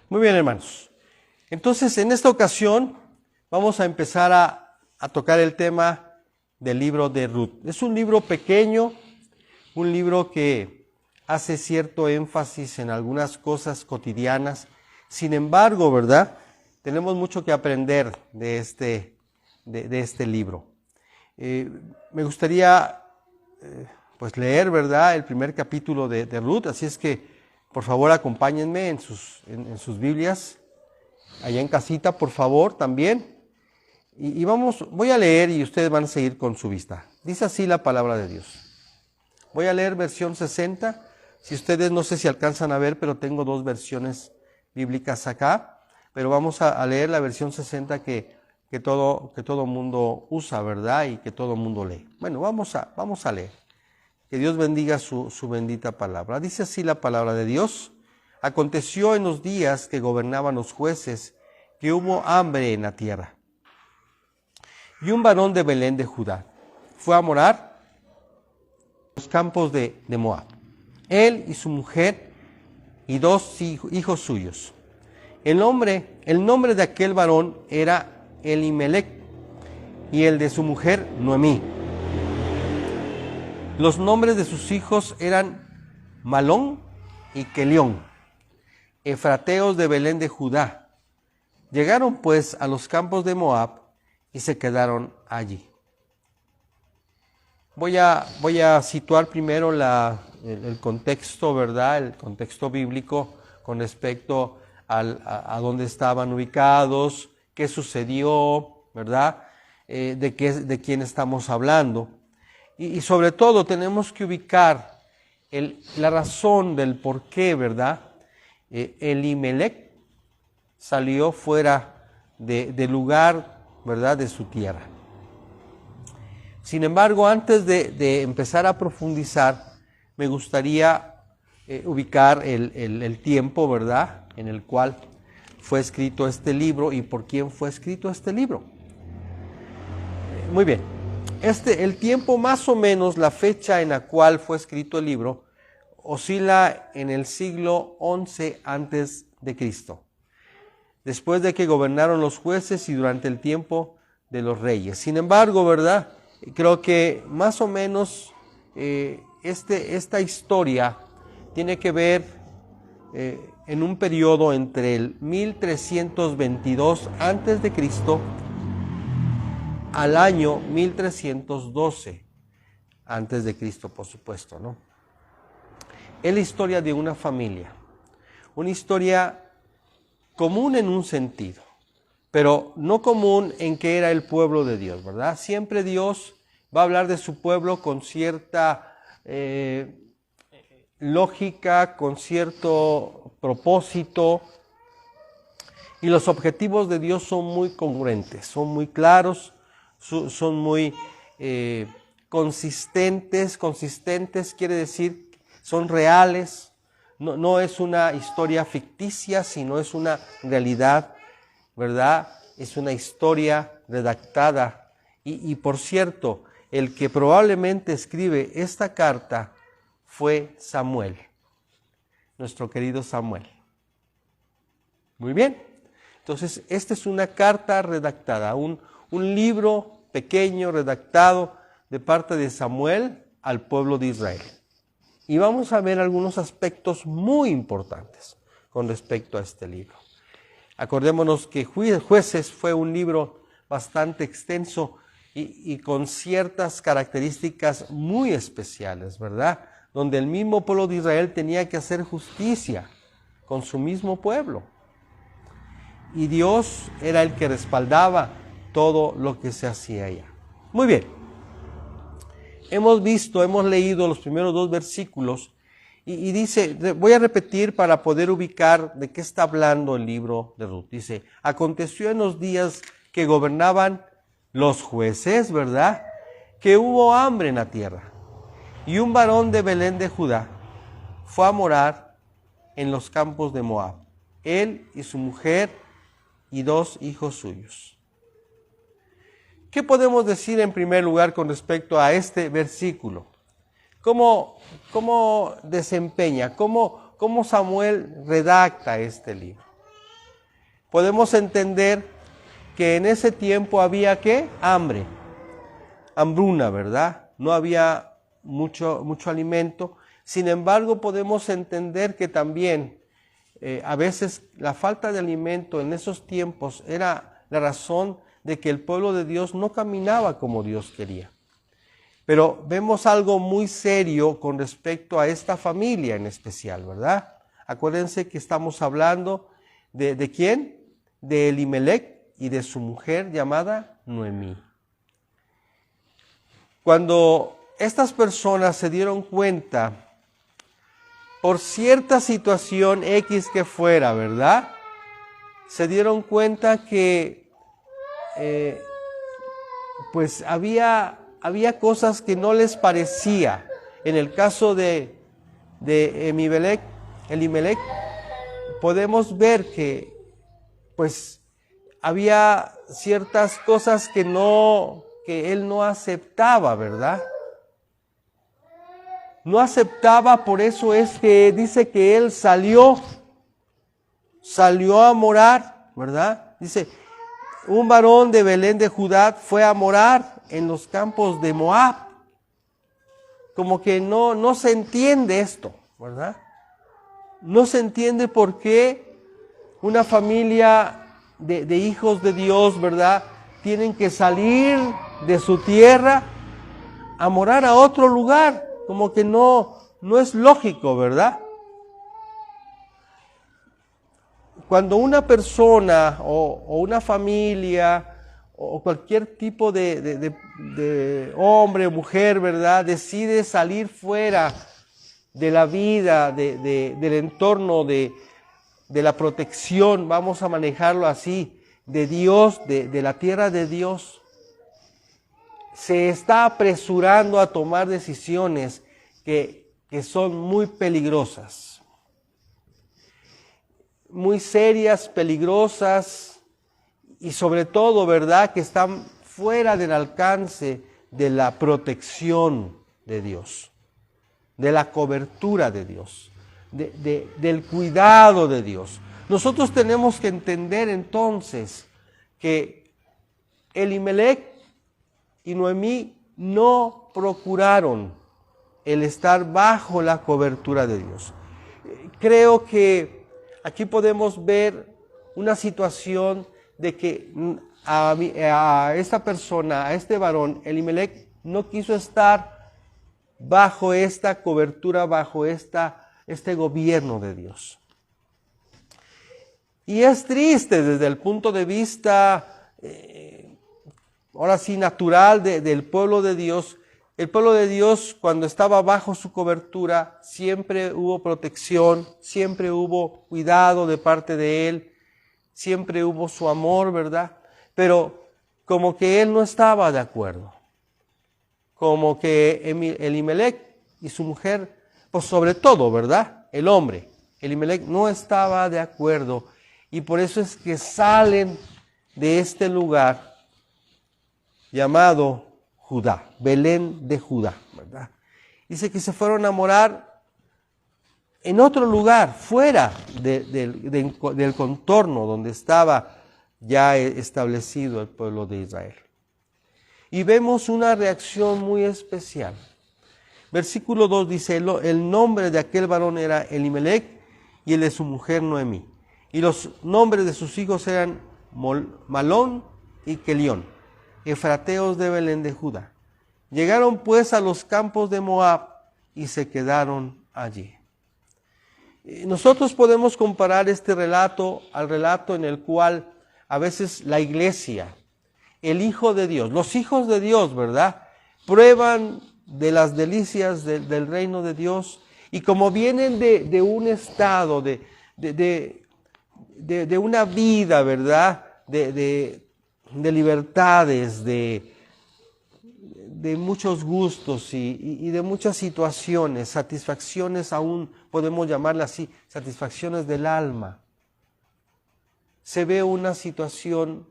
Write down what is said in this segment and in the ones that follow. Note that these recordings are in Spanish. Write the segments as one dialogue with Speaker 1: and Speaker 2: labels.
Speaker 1: Muy bien, hermanos. Entonces, en esta ocasión vamos a empezar a tocar el tema del libro de Ruth. Es un libro pequeño, un libro que hace cierto énfasis en algunas cosas cotidianas. Sin embargo, ¿verdad? Tenemos mucho que aprender de este libro. Me gustaría pues leer, ¿verdad?, el primer capítulo de Ruth, así es que por favor acompáñenme en sus Biblias, allá en casita, por favor, también. Y voy a leer y ustedes van a seguir con su vista. Dice así la palabra de Dios. Voy a leer versión 60. Si ustedes no sé si alcanzan a ver, pero tengo dos versiones bíblicas acá. Pero vamos a leer la versión 60 que todo mundo usa, ¿verdad? Y que todo mundo lee. Bueno, vamos a leer. Que Dios bendiga su bendita palabra. Dice así la palabra de Dios. Aconteció en los días que gobernaban los jueces que hubo hambre en la tierra. Y un varón de Belén de Judá fue a morar en los campos de Moab. Él y su mujer y dos hijos suyos. El nombre de aquel varón era Elimelec y el de su mujer Noemí. Los nombres de sus hijos eran Malón y Kelión, efrateos de Belén de Judá. Llegaron pues a los campos de Moab y se quedaron allí. Voy a situar primero el contexto, ¿verdad? El contexto bíblico con respecto a dónde estaban ubicados, qué sucedió, ¿verdad? De quién estamos hablando. Y sobre todo tenemos que ubicar la razón del por qué, ¿verdad? Elimelec salió fuera del lugar, ¿verdad?, de su tierra. Sin embargo, antes de empezar a profundizar, me gustaría ubicar el tiempo, ¿verdad?, en el cual fue escrito este libro y por quién fue escrito este libro. Muy bien. El tiempo, más o menos, la fecha en la cual fue escrito el libro, oscila en el siglo XI antes de Cristo, después de que gobernaron los jueces y durante el tiempo de los reyes. Sin embargo, ¿verdad?, creo que más o menos esta historia tiene que ver en un periodo entre el 1322 antes de Cristo al año 1312 antes de Cristo, por supuesto, ¿no? Es la historia de una familia, una historia común en un sentido, pero no común en que era el pueblo de Dios, ¿verdad? Siempre Dios va a hablar de su pueblo con cierta lógica, con cierto propósito, y los objetivos de Dios son muy congruentes, son muy claros, son muy consistentes. Consistentes quiere decir son reales, no es una historia ficticia, sino es una realidad, ¿verdad? Es una historia redactada. Y por cierto, el que probablemente escribe esta carta fue Samuel, nuestro querido Samuel. Muy bien. Entonces, esta es una carta redactada, un libro pequeño redactado de parte de Samuel al pueblo de Israel. Y vamos a ver algunos aspectos muy importantes con respecto a este libro. Acordémonos que Jueces fue un libro bastante extenso y con ciertas características muy especiales, ¿verdad? Donde el mismo pueblo de Israel tenía que hacer justicia con su mismo pueblo. Y Dios era el que respaldaba todo lo que se hacía allá. Muy bien. Hemos leído los primeros dos versículos y dice, voy a repetir para poder ubicar de qué está hablando el libro de Ruth. Dice, aconteció en los días que gobernaban los jueces, ¿verdad?, que hubo hambre en la tierra. Y un varón de Belén de Judá fue a morar en los campos de Moab, él y su mujer y dos hijos suyos. ¿Qué podemos decir en primer lugar con respecto a este versículo? ¿Cómo desempeña, cómo Samuel redacta este libro? podemos entender que en ese tiempo había ¿qué? Hambre, hambruna, ¿verdad? No había mucho alimento. Sin embargo, podemos entender que también a veces la falta de alimento en esos tiempos era la razón de que el pueblo de Dios no caminaba como Dios quería. Pero vemos algo muy serio con respecto a esta familia en especial, ¿verdad? Acuérdense que estamos hablando ¿de quién? De Elimelec y de su mujer llamada Noemí. Cuando estas personas se dieron cuenta, por cierta situación X que fuera, ¿verdad? Se dieron cuenta que pues había cosas que no les parecía. En el caso de Elimelec, podemos ver que pues había ciertas cosas que él no aceptaba, ¿verdad? No aceptaba, por eso es que dice que él salió a morar, ¿verdad? Dice, un varón de Belén de Judá fue a morar en los campos de Moab. Como que no se entiende esto, ¿verdad? No se entiende por qué una familia de hijos de Dios, ¿verdad? Tienen que salir de su tierra a morar a otro lugar. Como que no es lógico, ¿verdad? Cuando una persona o una familia o cualquier tipo de hombre o mujer, ¿verdad? Decide salir fuera de la vida, del entorno, de la protección, vamos a manejarlo así, de Dios, de la tierra de Dios, se está apresurando a tomar decisiones que son muy peligrosas, muy serias, peligrosas y sobre todo, ¿verdad?, que están fuera del alcance de la protección de Dios, de la cobertura de Dios, del cuidado de Dios. Nosotros tenemos que entender entonces que Elimelec y Noemí no procuraron el estar bajo la cobertura de Dios. Creo que aquí podemos ver una situación de que a esta persona, a este varón, Elimelec, no quiso estar bajo esta cobertura, bajo este gobierno de Dios. Y es triste desde el punto de vista ahora sí, natural del pueblo de Dios. El pueblo de Dios, cuando estaba bajo su cobertura, siempre hubo protección, siempre hubo cuidado de parte de Él, siempre hubo su amor, ¿verdad? Pero como que Él no estaba de acuerdo. Como que Elimelec y su mujer, pues sobre todo, ¿verdad? El hombre, Elimelec no estaba de acuerdo. Y por eso es que salen de este lugar llamado Judá, Belén de Judá, ¿verdad? Dice que se fueron a morar en otro lugar, fuera del contorno donde estaba ya establecido el pueblo de Israel. Y vemos una reacción muy especial. Versículo 2 dice, el nombre de aquel varón era Elimelec y el de su mujer Noemí. Y los nombres de sus hijos eran Malón y Kelión, efrateos de Belén de Judá. Llegaron pues a los campos de Moab y se quedaron allí. Nosotros podemos comparar este relato al relato en el cual a veces la iglesia, el Hijo de Dios, los hijos de Dios, ¿verdad?, prueban de las delicias del reino de Dios y como vienen de un estado, de una vida, ¿verdad?, de libertades, de muchos gustos y de muchas situaciones, satisfacciones aún, podemos llamarlas así, satisfacciones del alma. Se ve una situación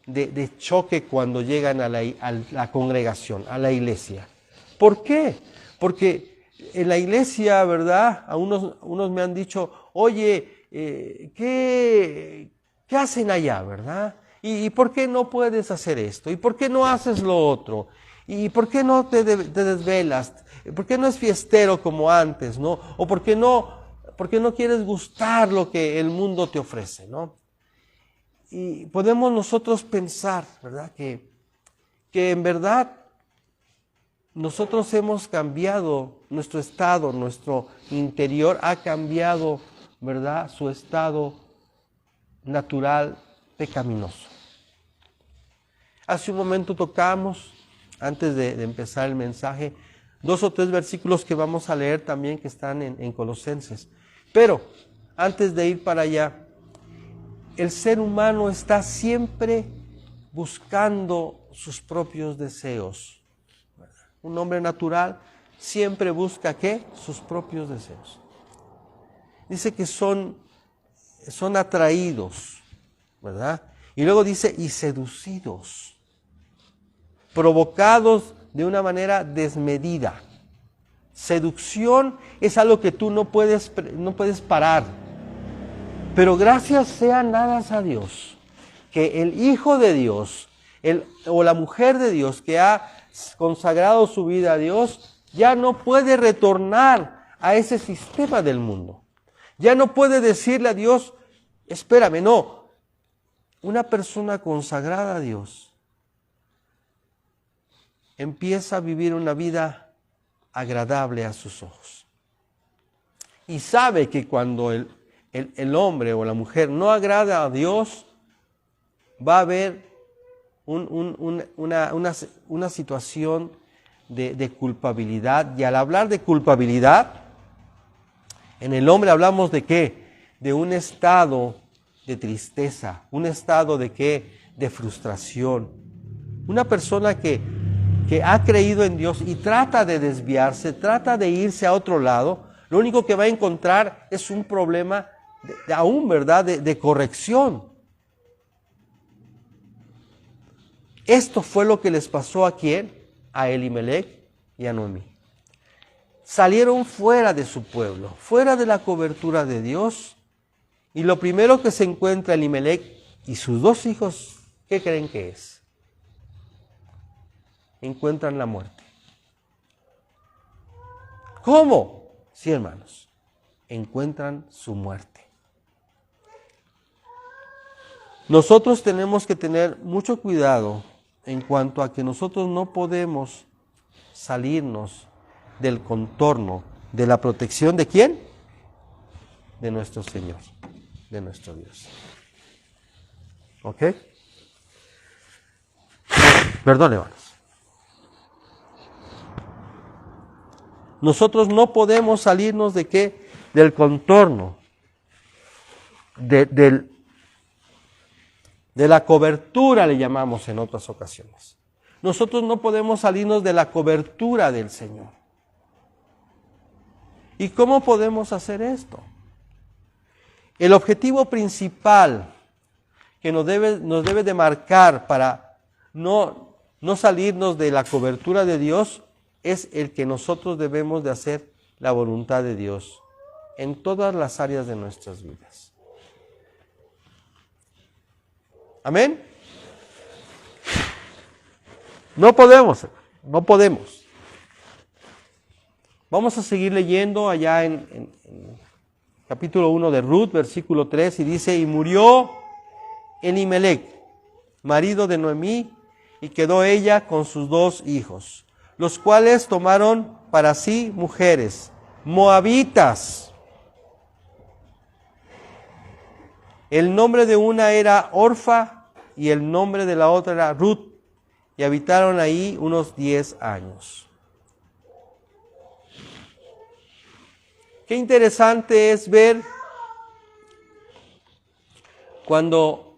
Speaker 1: de choque cuando llegan a la congregación, a la iglesia. ¿Por qué? Porque en la iglesia, ¿verdad?, unos me han dicho, oye, ¿qué hacen allá, verdad? ¿Y por qué no puedes hacer esto? ¿Y por qué no haces lo otro? ¿Y por qué no te desvelas? ¿Por qué no es fiestero como antes, no? ¿O por qué no quieres gustar lo que el mundo te ofrece, no? Y podemos nosotros pensar, ¿verdad? Que en verdad nosotros hemos cambiado nuestro estado, nuestro interior ha cambiado, ¿verdad? Su estado natural pecaminoso. Hace un momento tocamos, antes de empezar el mensaje, 2 o 3 versículos que vamos a leer también que están en Colosenses. Pero antes de ir para allá, el ser humano está siempre buscando sus propios deseos. Un hombre natural siempre busca ¿qué? Sus propios deseos. Dice que son atraídos, ¿verdad? Y luego dice, y seducidos, provocados de una manera desmedida. Seducción es algo que tú no puedes parar. Pero gracias sean dadas a Dios, que el Hijo de Dios, o la mujer de Dios que ha consagrado su vida a Dios, ya no puede retornar a ese sistema del mundo. Ya no puede decirle a Dios, espérame, no. Una persona consagrada a Dios empieza a vivir una vida agradable a sus ojos. Y sabe que cuando el hombre o la mujer no agrada a Dios, va a haber una situación de culpabilidad. Y al hablar de culpabilidad, en el hombre hablamos de ¿qué? De un estado de tristeza, un estado de ¿qué? De frustración. Una persona que ha creído en Dios y trata de desviarse, trata de irse a otro lado, lo único que va a encontrar es un problema aún, ¿verdad?, de corrección. Esto fue lo que les pasó a ¿quién? A Elimelech y a Noemí. Salieron fuera de su pueblo, fuera de la cobertura de Dios, y lo primero que se encuentra Elimelech y sus 2 hijos, ¿qué creen que es? Encuentran la muerte. ¿Cómo? Sí, hermanos, encuentran su muerte. Nosotros tenemos que tener mucho cuidado en cuanto a que nosotros no podemos salirnos del contorno de la protección ¿de quién? De nuestro Señor, de nuestro Dios. ¿Ok? Perdón, hermanos. Nosotros no podemos salirnos ¿de qué? Del contorno, de la cobertura, le llamamos en otras ocasiones. Nosotros no podemos salirnos de la cobertura del Señor. ¿Y cómo podemos hacer esto? El objetivo principal que nos debe de marcar para no salirnos de la cobertura de Dios es el que nosotros debemos de hacer la voluntad de Dios en todas las áreas de nuestras vidas. ¿Amén? No podemos. Vamos a seguir leyendo allá en capítulo 1 de Ruth, versículo 3, y dice, y murió Elimelech, marido de Noemí, y quedó ella con sus 2 hijos, los cuales tomaron para sí mujeres, moabitas. El nombre de una era Orfa y el nombre de la otra era Ruth, y habitaron ahí unos 10 años. Qué interesante es ver cuando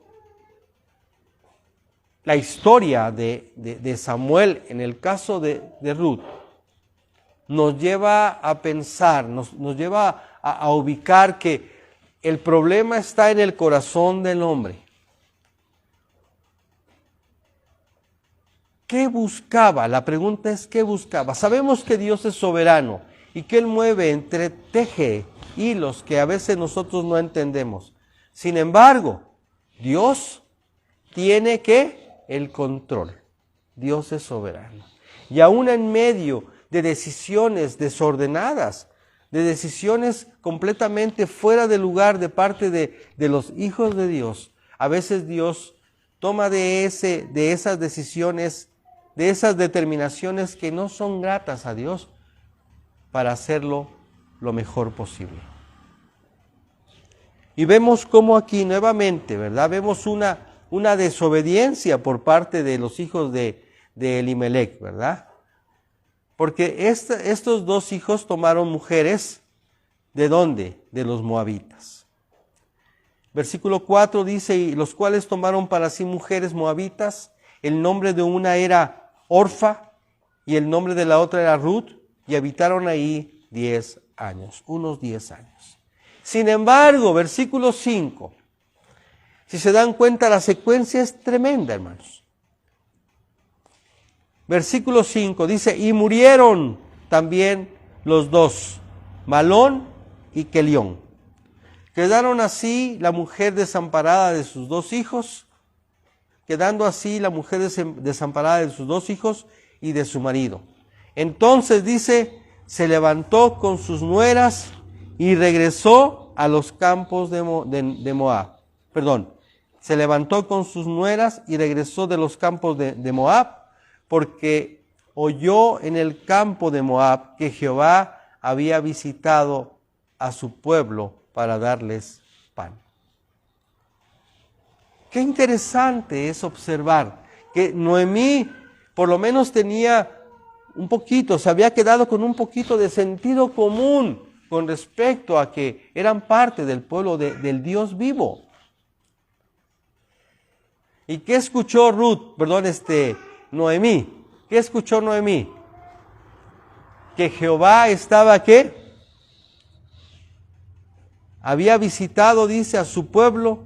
Speaker 1: la historia de Samuel, en el caso de Ruth, nos lleva a pensar, nos lleva a ubicar que el problema está en el corazón del hombre. ¿Qué buscaba? La pregunta es, ¿qué buscaba? Sabemos que Dios es soberano y que Él mueve, entreteje hilos que a veces nosotros no entendemos. Sin embargo, Dios tiene el control. Dios es soberano. Y aún en medio de decisiones desordenadas, de decisiones completamente fuera de lugar de parte de los hijos de Dios, a veces Dios toma de esas decisiones, de esas determinaciones que no son gratas a Dios, para hacerlo lo mejor posible. Y vemos cómo aquí nuevamente, ¿verdad? Vemos una desobediencia por parte de los hijos de Elimelech, ¿verdad? Porque estos dos hijos tomaron mujeres, ¿de dónde? De los moabitas. Versículo 4 dice, y los cuales tomaron para sí mujeres moabitas, el nombre de una era Orfa, y el nombre de la otra era Ruth, y habitaron ahí 10 años, unos 10 años. Sin embargo, versículo 5, si se dan cuenta, la secuencia es tremenda, hermanos. Versículo 5 dice, y murieron también los dos, Malón y Quelión. Quedaron así la mujer desamparada de sus dos hijos, quedando así la mujer desamparada de sus dos hijos y de su marido. Entonces dice, se levantó con sus nueras y regresó a los campos de Moab. Se levantó con sus nueras y regresó de los campos de Moab, porque oyó en el campo de Moab que Jehová había visitado a su pueblo para darles pan. Qué interesante es observar que Noemí por lo menos tenía un poquito, se había quedado con un poquito de sentido común con respecto a que eran parte del pueblo del Dios vivo. ¿Y qué escuchó Noemí? ¿Qué escuchó Noemí? Que Jehová estaba, ¿qué? Había visitado, dice, a su pueblo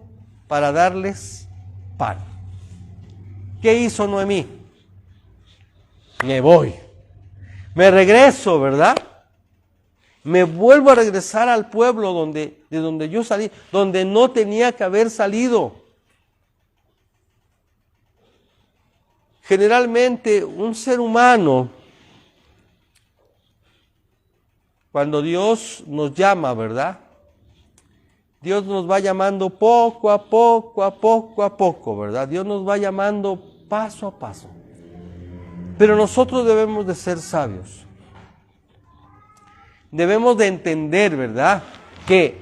Speaker 1: para darles pan. ¿Qué hizo Noemí? Me voy. Me regreso, ¿verdad? Me vuelvo a regresar al pueblo de donde yo salí, donde no tenía que haber salido. Generalmente un ser humano, cuando Dios nos llama, ¿verdad? Dios nos va llamando poco a poco, ¿verdad? Dios nos va llamando paso a paso. Pero nosotros debemos de ser sabios. Debemos de entender, ¿verdad? Que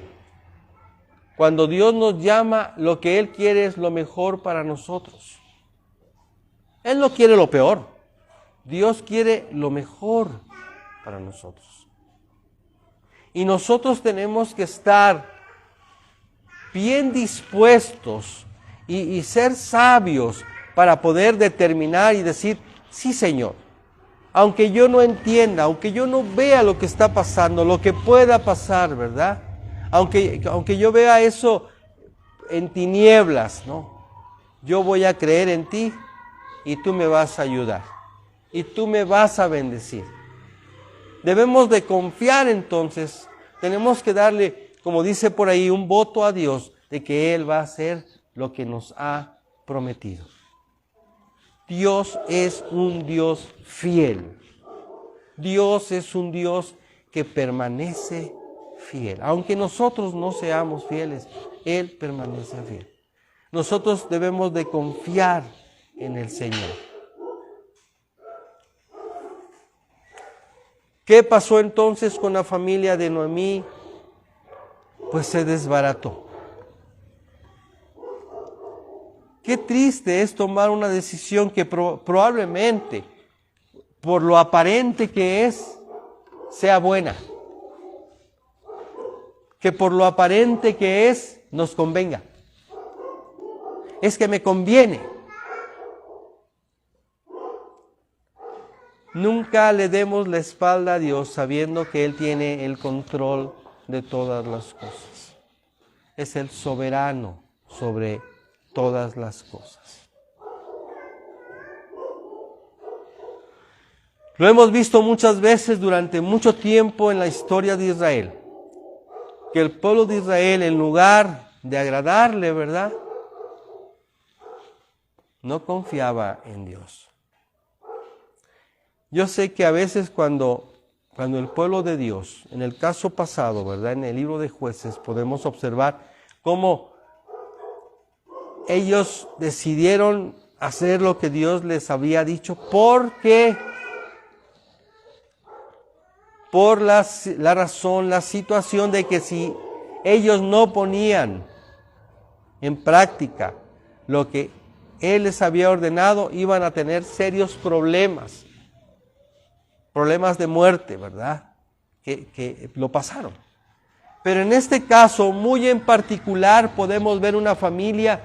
Speaker 1: cuando Dios nos llama, lo que Él quiere es lo mejor para nosotros. Él no quiere lo peor. Dios quiere lo mejor para nosotros. Y nosotros tenemos que estar bien dispuestos y ser sabios para poder determinar y decir, sí, Señor, aunque yo no entienda, aunque yo no vea lo que está pasando, lo que pueda pasar, ¿verdad? Aunque yo vea eso en tinieblas, ¿no? Yo voy a creer en ti y tú me vas a ayudar y tú me vas a bendecir. Debemos de confiar entonces, tenemos que darle, como dice por ahí, un voto a Dios de que Él va a hacer lo que nos ha prometido. Dios es un Dios fiel. Dios es un Dios que permanece fiel. Aunque nosotros no seamos fieles, Él permanece fiel. Nosotros debemos de confiar en el Señor. ¿Qué pasó entonces con la familia de Noemí? Pues se desbarató. Qué triste es tomar una decisión que probablemente, por lo aparente que es, sea buena. Que por lo aparente que es, nos convenga. Es que me conviene. Nunca le demos la espalda a Dios sabiendo que Él tiene el control de todas las cosas. Es el soberano sobre todas las cosas. Lo hemos visto muchas veces durante mucho tiempo en la historia de Israel, que el pueblo de Israel, en lugar de agradarle, ¿verdad?, no confiaba en Dios. Yo sé que a veces cuando el pueblo de Dios, en el caso pasado, ¿verdad?, en el libro de Jueces, podemos observar cómo ellos decidieron hacer lo que Dios les había dicho porque por la razón, la situación de que si ellos no ponían en práctica lo que Él les había ordenado, iban a tener serios problemas de muerte, ¿verdad?, que lo pasaron. Pero en este caso, muy en particular, podemos ver una familia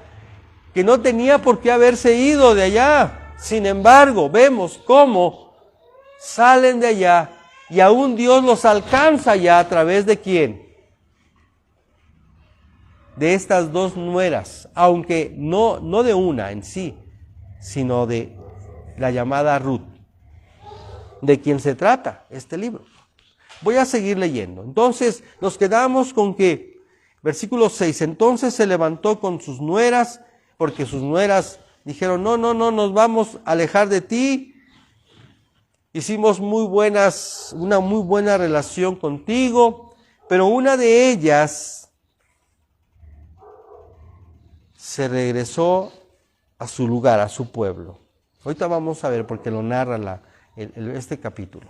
Speaker 1: que no tenía por qué haberse ido de allá. Sin embargo, vemos cómo salen de allá y aún Dios los alcanza allá a través de ¿quién? De estas dos nueras, aunque no de una en sí, sino de la llamada Ruth, de quien se trata este libro. Voy a seguir leyendo. Entonces nos quedamos con que, versículo 6, entonces se levantó con sus nueras, porque sus nueras dijeron, no, nos vamos a alejar de ti. Hicimos una muy buena relación contigo, pero una de ellas se regresó a su lugar, a su pueblo. Ahorita vamos a ver porque lo narra este capítulo.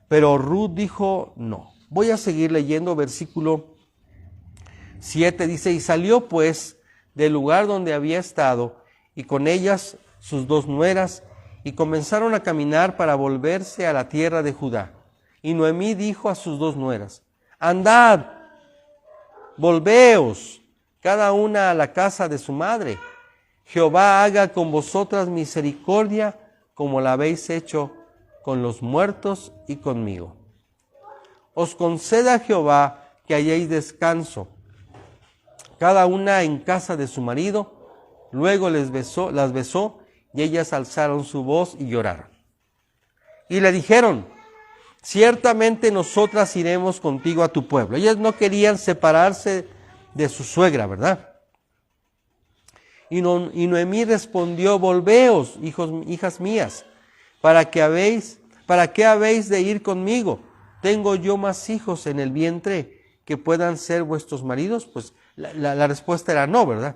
Speaker 1: Pero Ruth dijo no. Voy a seguir leyendo versículo 7. Dice, y salió pues del lugar donde había estado, y con ellas sus dos nueras, y comenzaron a caminar para volverse a la tierra de Judá. Y Noemí dijo a sus dos nueras, andad, volveos, cada una a la casa de su madre. Jehová haga con vosotras misericordia, como la habéis hecho con los muertos y conmigo. Os conceda Jehová que halléis descanso, cada una en casa de su marido. Luego las besó, y ellas alzaron su voz y lloraron. Y le dijeron, ciertamente nosotras iremos contigo a tu pueblo. Ellas no querían separarse de su suegra, ¿verdad? Y Noemí respondió, volveos, hijas mías, ¿para qué habéis de ir conmigo? ¿Tengo yo más hijos en el vientre que puedan ser vuestros maridos? Pues la respuesta era no, ¿verdad?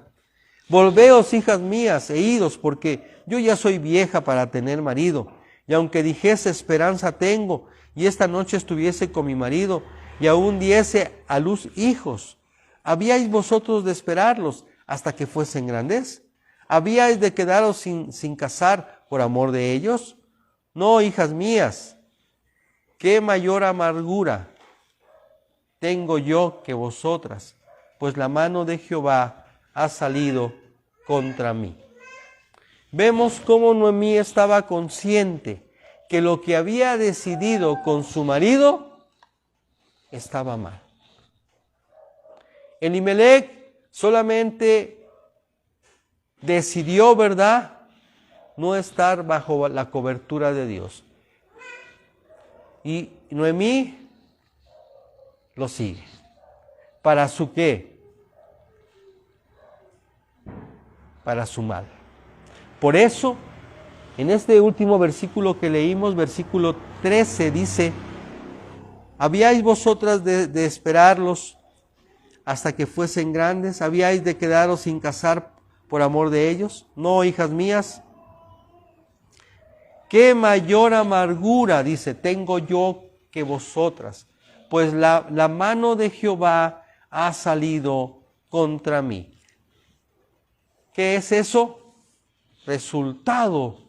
Speaker 1: Volveos, hijas mías, e idos, porque yo ya soy vieja para tener marido. Y aunque dijese esperanza tengo, y esta noche estuviese con mi marido, y aún diese a luz hijos, ¿habíais vosotros de esperarlos hasta que fuesen grandes? ¿Habíais de quedaros sin casar por amor de ellos? No, hijas mías, qué mayor amargura tengo yo que vosotras, pues la mano de Jehová ha salido contra mí. Vemos cómo Noemí estaba consciente que lo que había decidido con su marido estaba mal. Elimelec solamente decidió, ¿verdad?, no estar bajo la cobertura de Dios. Y Noemí lo sigue. ¿Para su qué? Para su mal. Por eso, en este último versículo que leímos, versículo 13, dice, ¿habíais vosotras de esperarlos hasta que fuesen grandes? ¿Habíais de quedaros sin casar por amor de ellos? No, hijas mías, qué mayor amargura, dice, tengo yo que vosotras, pues la mano de Jehová ha salido contra mí. ¿Qué es eso? Resultado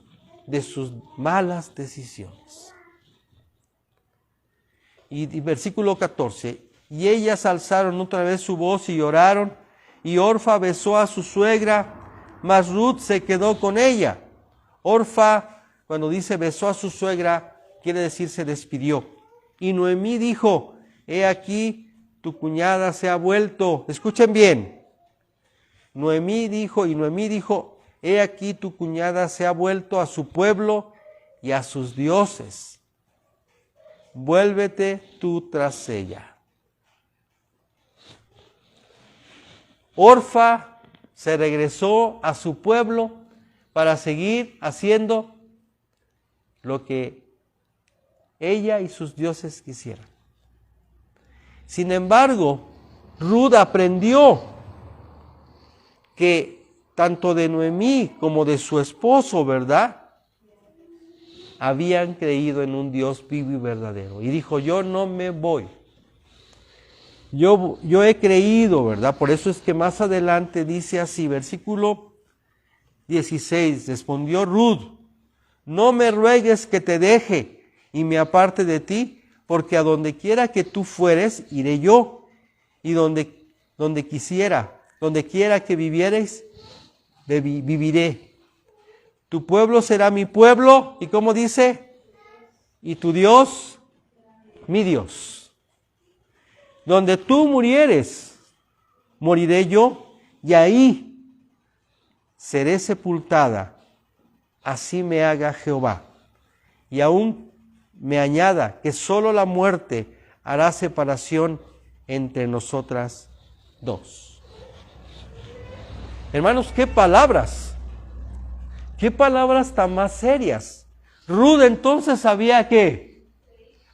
Speaker 1: de sus malas decisiones. Y versículo 14, y ellas alzaron otra vez su voz y lloraron, y Orfa besó a su suegra, mas Ruth se quedó con ella. Orfa, cuando dice besó a su suegra, quiere decir se despidió. Y Noemí dijo, he aquí tu cuñada se ha vuelto, escuchen bien, Noemí dijo, he aquí tu cuñada se ha vuelto a su pueblo y a sus dioses. Vuélvete tú tras ella. Orfa se regresó a su pueblo para seguir haciendo lo que ella y sus dioses quisieran. Sin embargo, Ruth aprendió que tanto de Noemí como de su esposo, ¿verdad?, habían creído en un Dios vivo y verdadero. Y dijo, yo no me voy. Yo he creído, ¿verdad? Por eso es que más adelante dice así, versículo 16, respondió Ruth, no me ruegues que te deje y me aparte de ti, porque a donde quiera que tú fueres, iré yo, y donde quiera que vivieres, viviré. Tu pueblo será mi pueblo, ¿y cómo dice? Y tu Dios, mi Dios. Donde tú murieres, moriré yo, y ahí seré sepultada. Así me haga Jehová. Y aún me añada que solo la muerte hará separación entre nosotras dos. Hermanos, qué palabras tan más serias. Ruth entonces sabía que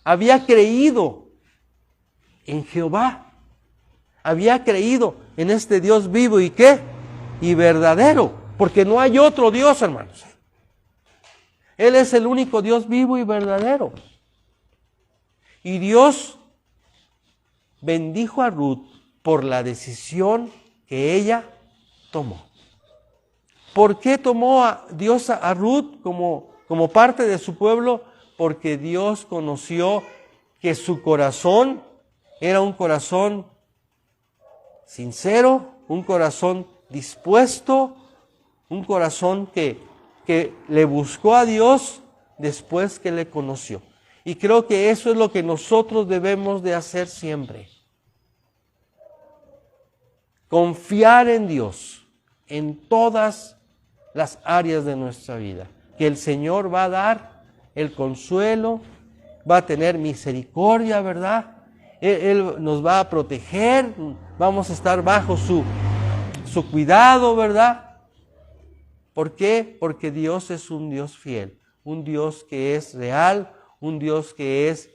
Speaker 1: había creído en Jehová, había creído en este Dios vivo y qué, y verdadero, porque no hay otro Dios, hermanos. Él es el único Dios vivo y verdadero. Y Dios bendijo a Ruth por la decisión que ella tomó. ¿Por qué tomó a Dios a Ruth como parte de su pueblo? Porque Dios conoció que su corazón era un corazón sincero, un corazón dispuesto, un corazón que le buscó a Dios después que le conoció. Y creo que eso es lo que nosotros debemos de hacer siempre. Confiar en Dios en todas las áreas de nuestra vida. Que el Señor va a dar el consuelo, va a tener misericordia, ¿verdad? Él nos va a proteger, vamos a estar bajo su cuidado, ¿verdad? ¿Por qué? Porque Dios es un Dios fiel, un Dios que es real, un Dios que es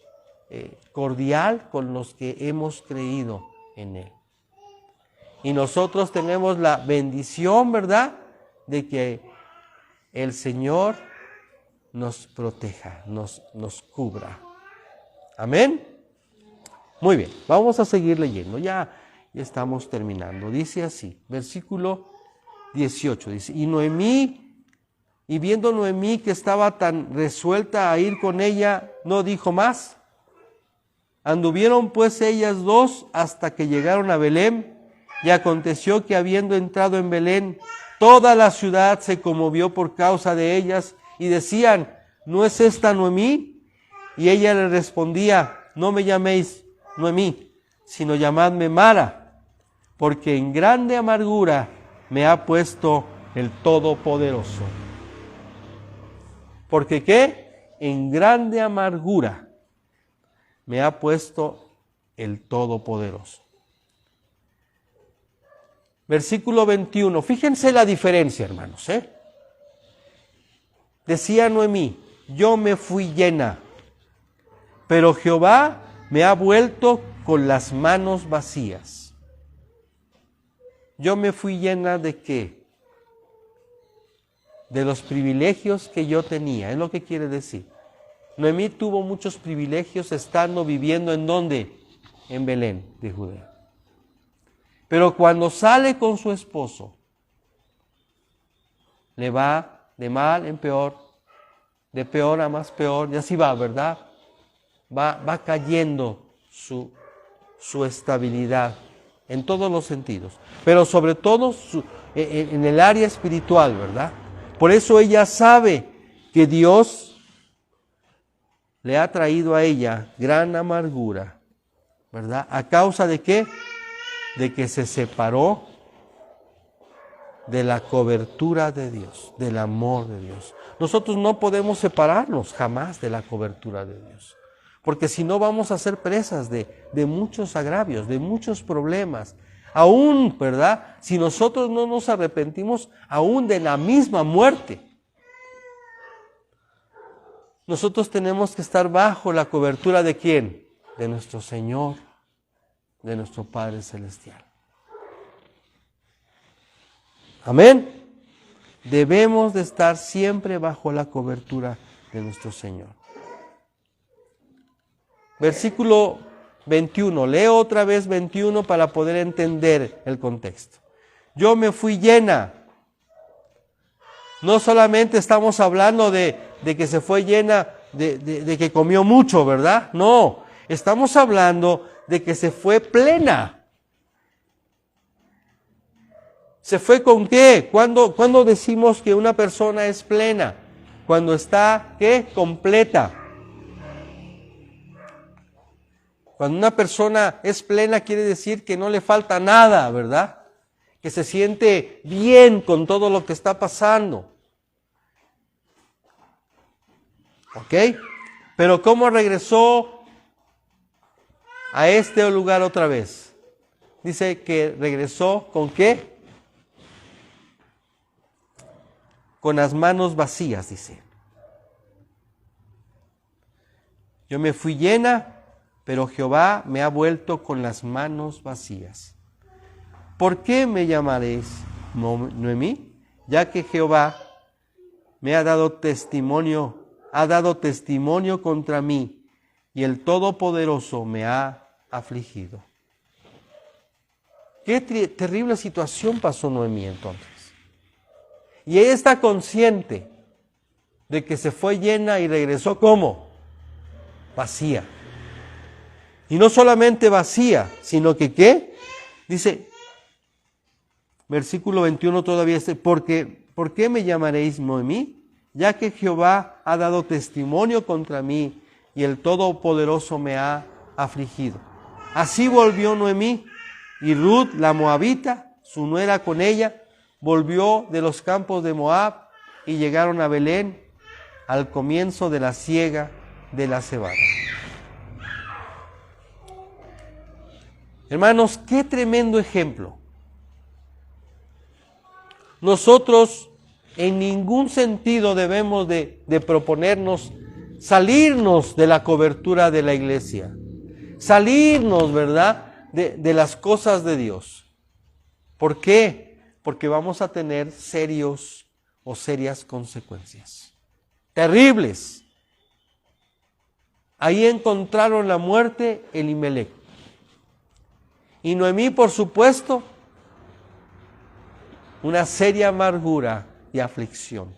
Speaker 1: cordial con los que hemos creído en Él. Y nosotros tenemos la bendición, ¿verdad?, de que el Señor nos proteja, nos cubra. Amén. Muy bien, vamos a seguir leyendo, ya estamos terminando. Dice así, versículo 18, dice, y viendo Noemí que estaba tan resuelta a ir con ella, no dijo más. Anduvieron pues ellas dos hasta que llegaron a Belén, y aconteció que habiendo entrado en Belén, toda la ciudad se conmovió por causa de ellas, y decían, ¿no es esta Noemí? Y ella le respondía, no me llaméis Noemí, sino llamadme Mara, porque en grande amargura me ha puesto el Todopoderoso. ¿Porque qué? En grande amargura me ha puesto el Todopoderoso. Versículo 21, fíjense la diferencia, hermanos, Decía Noemí, yo me fui llena, pero Jehová me ha vuelto con las manos vacías. Yo me fui llena ¿de qué? De los privilegios que yo tenía, es lo que quiere decir. Noemí tuvo muchos privilegios viviendo ¿en dónde? En Belén de Judea. Pero cuando sale con su esposo, le va de mal en peor, de peor a más peor, y así va, ¿verdad? Va cayendo su estabilidad en todos los sentidos, pero sobre todo en el área espiritual, ¿verdad? Por eso ella sabe que Dios le ha traído a ella gran amargura, ¿verdad? ¿A causa de qué? De que se separó de la cobertura de Dios, del amor de Dios. Nosotros no podemos separarnos jamás de la cobertura de Dios, porque si no vamos a ser presas de muchos agravios, de muchos problemas. Aún, ¿verdad? Si nosotros no nos arrepentimos, aún de la misma muerte. Nosotros tenemos que estar bajo la cobertura ¿de quién? De nuestro Señor, de nuestro Padre Celestial. Amén. Debemos de estar siempre bajo la cobertura de nuestro Señor. Versículo 21. Leo otra vez 21 para poder entender el contexto. Yo me fui llena. No solamente estamos hablando de que se fue llena, de que comió mucho, ¿verdad? No, estamos hablando de que se fue plena. ¿Se fue con qué? ¿Cuándo decimos que una persona es plena? Cuando está, ¿qué? Completa. Cuando una persona es plena quiere decir que no le falta nada, ¿verdad? Que se siente bien con todo lo que está pasando. ¿Ok? Pero ¿cómo regresó a este lugar otra vez? Dice que regresó ¿con qué? Con las manos vacías, dice. Yo me fui llena, pero Jehová me ha vuelto con las manos vacías. ¿Por qué me llamaréis Noemí? Ya que Jehová me ha dado testimonio contra mí, y el Todopoderoso me ha afligido. Qué terrible situación pasó Noemí entonces. Y ella está consciente de que se fue llena y regresó ¿cómo? Vacía. Y no solamente vacía, sino que ¿qué? Dice, versículo 21 todavía dice, ¿por qué me llamaréis Noemí? Ya que Jehová ha dado testimonio contra mí y el Todopoderoso me ha afligido. Así volvió Noemí y Ruth, la moabita, su nuera con ella, volvió de los campos de Moab y llegaron a Belén al comienzo de la siega de la cebada. Hermanos, qué tremendo ejemplo. Nosotros en ningún sentido debemos de proponernos salirnos de la cobertura de la iglesia, salirnos, ¿verdad?, de las cosas de Dios. ¿Por qué? Porque vamos a tener serias consecuencias. Terribles. Ahí encontraron la muerte Elimelec. Y Noemí, por supuesto, una seria amargura y aflicción.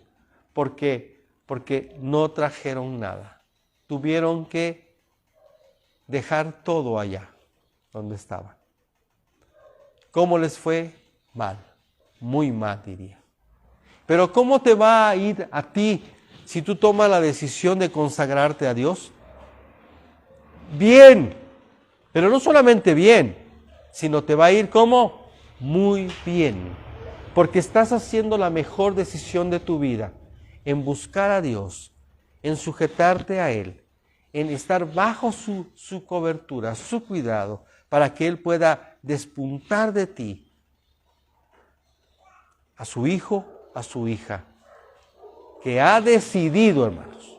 Speaker 1: ¿Por qué? Porque no trajeron nada. Tuvieron que dejar todo allá, donde estaban. ¿Cómo les fue? Mal. Muy mal, diría. Pero ¿cómo te va a ir a ti si tú tomas la decisión de consagrarte a Dios? Bien, pero no solamente bien, sino te va a ir ¿cómo? Muy bien, porque estás haciendo la mejor decisión de tu vida en buscar a Dios, en sujetarte a Él, en estar bajo su cobertura, su cuidado, para que Él pueda despuntar de ti a su hijo, a su hija, que ha decidido, hermanos.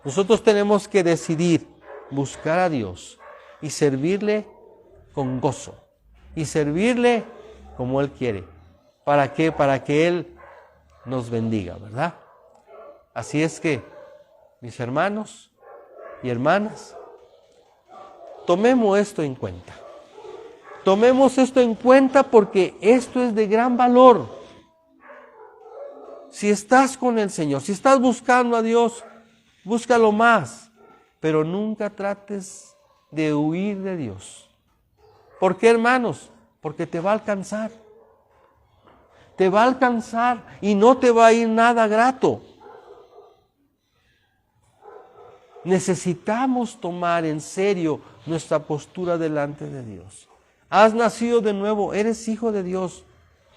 Speaker 1: Nosotros tenemos que decidir buscar a Dios y servirle con gozo y servirle como Él quiere. ¿Para qué? Para que Él nos bendiga, ¿verdad? Así es que, mis hermanos y hermanas, tomemos esto en cuenta. Tomemos esto en cuenta porque esto es de gran valor. Si estás con el Señor, si estás buscando a Dios, búscalo más, pero nunca trates de huir de Dios. ¿Por qué, hermanos? Porque te va a alcanzar. Te va a alcanzar y no te va a ir nada grato. Necesitamos tomar en serio nuestra postura delante de Dios. Has nacido de nuevo, eres hijo de Dios.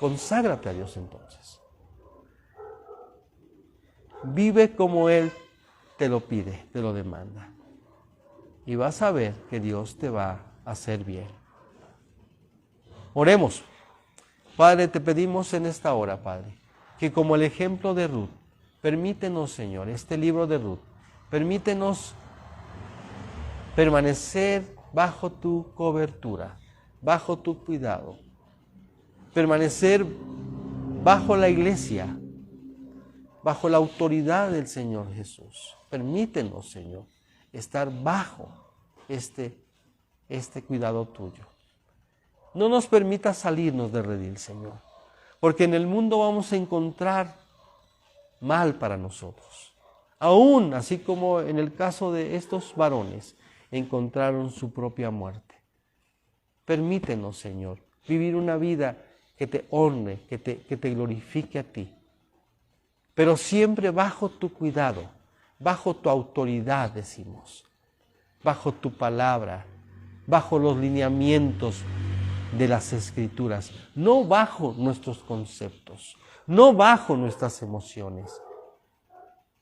Speaker 1: Conságrate a Dios entonces. Vive como Él te lo pide, te lo demanda. Y vas a ver que Dios te va a hacer bien. Oremos. Padre, te pedimos en esta hora, Padre, que como el ejemplo de Ruth, permítenos, Señor, este libro de Ruth, permítenos permanecer bajo tu cobertura, bajo tu cuidado, permanecer bajo la iglesia, bajo la autoridad del Señor Jesús. Permítenos, Señor, estar bajo este cuidado tuyo. No nos permitas salirnos de redil, Señor, porque en el mundo vamos a encontrar mal para nosotros. Aún, así como en el caso de estos varones, encontraron su propia muerte. Permítenos, Señor, vivir una vida que te honre, que te glorifique a ti, pero siempre bajo tu cuidado, bajo tu autoridad, decimos, bajo tu palabra, bajo los lineamientos de las Escrituras, no bajo nuestros conceptos, no bajo nuestras emociones,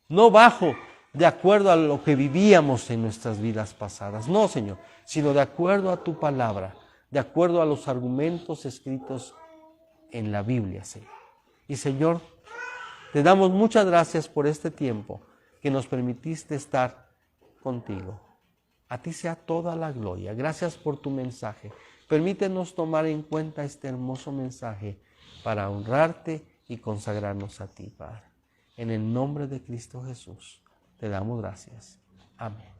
Speaker 1: no bajo de acuerdo a lo que vivíamos en nuestras vidas pasadas, no, Señor, sino de acuerdo a tu palabra, de acuerdo a los argumentos escritos en la Biblia, Señor. Y Señor, te damos muchas gracias por este tiempo que nos permitiste estar contigo. A ti sea toda la gloria. Gracias por tu mensaje. Permítenos tomar en cuenta este hermoso mensaje para honrarte y consagrarnos a ti, Padre. En el nombre de Cristo Jesús, te damos gracias. Amén.